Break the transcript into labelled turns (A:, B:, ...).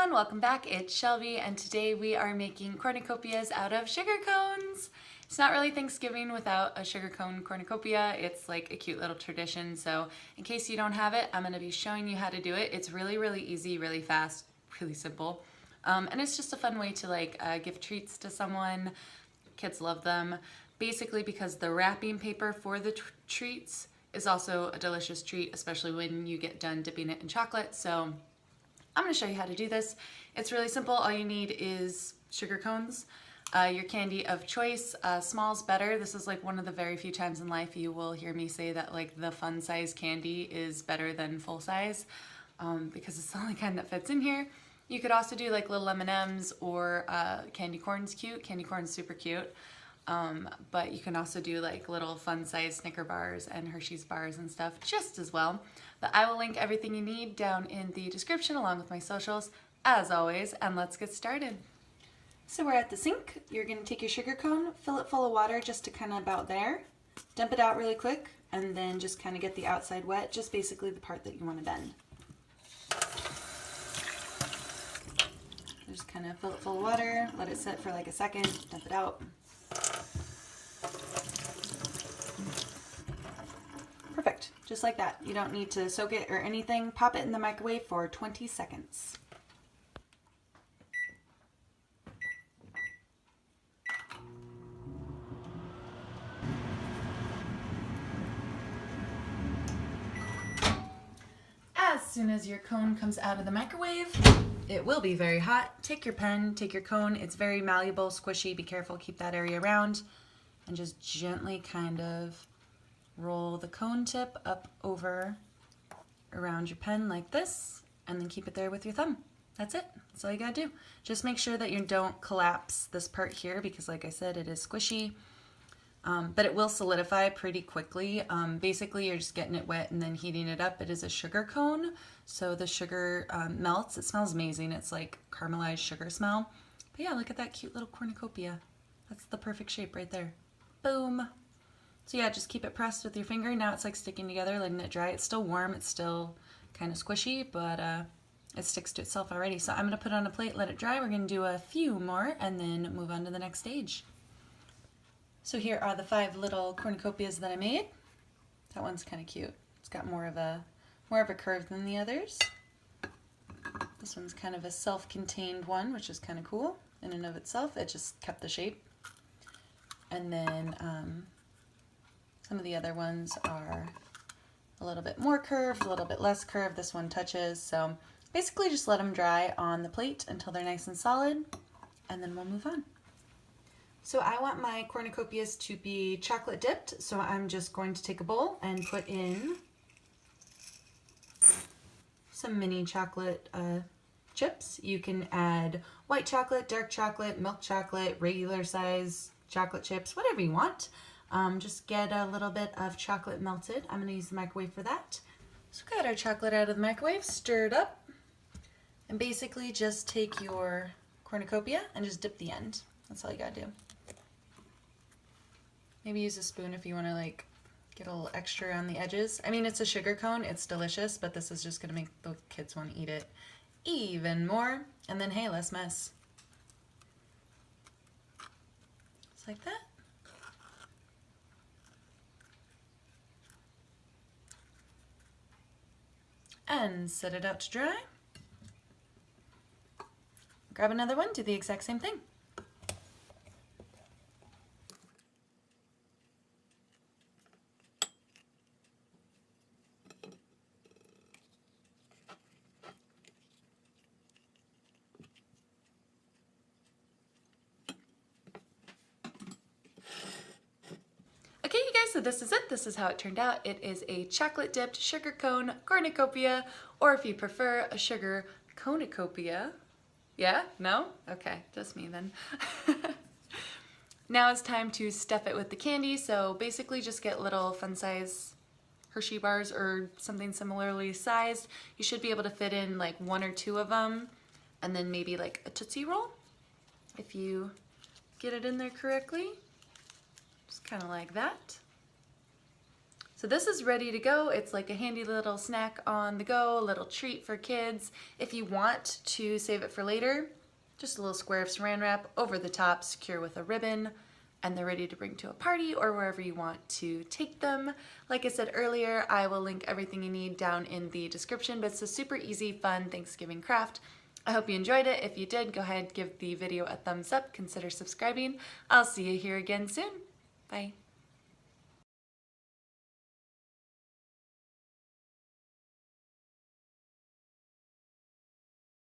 A: everyone, welcome back. It's Shelby and today we are making cornucopias out of sugar cones. It's not really Thanksgiving without a sugar cone cornucopia. It's like a cute little tradition, so in case you don't have it, I'm going to be showing you how to do it. It's really easy, really fast, really simple, and it's just a fun way to give treats to someone. Kids love them, basically because the wrapping paper for the treats is also a delicious treat, especially when you get done dipping it in chocolate. So I'm going to show you how to do this. It's really simple. All you need is sugar cones, your candy of choice. Small's better. This is like one of the very few times in life you will hear me say that like the fun size candy is better than full size, because it's the only kind that fits in here. You could also do like little M&Ms or candy corn's cute. Candy corn's super cute. But you can also do like little fun size Snicker bars and Hershey's bars and stuff just as well. But I will link everything you need down in the description along with my socials as always, and let's get started. So we're at the sink. You're going to take your sugar cone, fill it full of water just to kind of about there, dump it out really quick, and then just kind of get the outside wet, just basically the part that you want to bend. Just kind of fill it full of water, let it sit for like a second, dump it out. Perfect, just like that. You don't need to soak it or anything. Pop it in the microwave for 20 seconds. As soon as your cone comes out of the microwave, it will be very hot. Take your pen, take your cone. It's very malleable, squishy. Be careful, keep that area around. And just gently kind of roll the cone tip up over around your pen like this, and then keep it there with your thumb. That's it. That's all you gotta do. Just make sure that you don't collapse this part here because like I said, it is squishy. But it will solidify pretty quickly. Basically, you're just getting it wet and then heating it up. It is a sugar cone, so the sugar melts. It smells amazing. It's like caramelized sugar smell. But yeah, look at that cute little cornucopia. That's the perfect shape right there. Boom. So yeah, just keep it pressed with your finger. Now it's like sticking together, letting it dry. It's still warm. It's still kind of squishy, but it sticks to itself already. So I'm going to put it on a plate, let it dry. We're going to do a few more and then move on to the next stage. So here are the 5 little cornucopias that I made. That one's kind of cute. It's got more of a curve than the others. This one's kind of a self-contained one, which is kind of cool in and of itself. It just kept the shape. And then some of the other ones are a little bit more curved, a little bit less curved. This one touches. So basically just let them dry on the plate until they're nice and solid, and then we'll move on. So I want my cornucopias to be chocolate dipped, so I'm just going to take a bowl and put in some mini chocolate chips. You can add white chocolate, dark chocolate, milk chocolate, regular size chocolate chips, whatever you want. Just get a little bit of chocolate melted. I'm going to use the microwave for that. So got our chocolate out of the microwave, stir it up, and basically just take your cornucopia and just dip the end. That's all you gotta do. Maybe use a spoon if you want to like get a little extra on the edges. I mean, it's a sugar cone, it's delicious, but this is just gonna make the kids want to eat it even more. And then hey, less mess. Just like that. And set it out to dry. Grab another one, do the exact same thing. Okay, you guys, so this is it. This is how it turned out. It is a chocolate dipped sugar cone cornucopia, or if you prefer, a sugar cornucopia. Yeah? No? Okay, just me then. Now it's time to stuff it with the candy. So basically just get little fun size Hershey bars or something similarly sized. You should be able to fit in like 1 or 2 of them, and then maybe like a Tootsie Roll if you get it in there correctly. Just kind of like that. So this is ready to go. It's like a handy little snack on the go, a little treat for kids. If you want to save it for later, just a little square of saran wrap over the top, secure with a ribbon, and they're ready to bring to a party or wherever you want to take them. Like I said earlier, I will link everything you need down in the description, but it's a super easy, fun Thanksgiving craft. I hope you enjoyed it. If you did, go ahead, give the video a thumbs up, consider subscribing. I'll see you here again soon. Bye.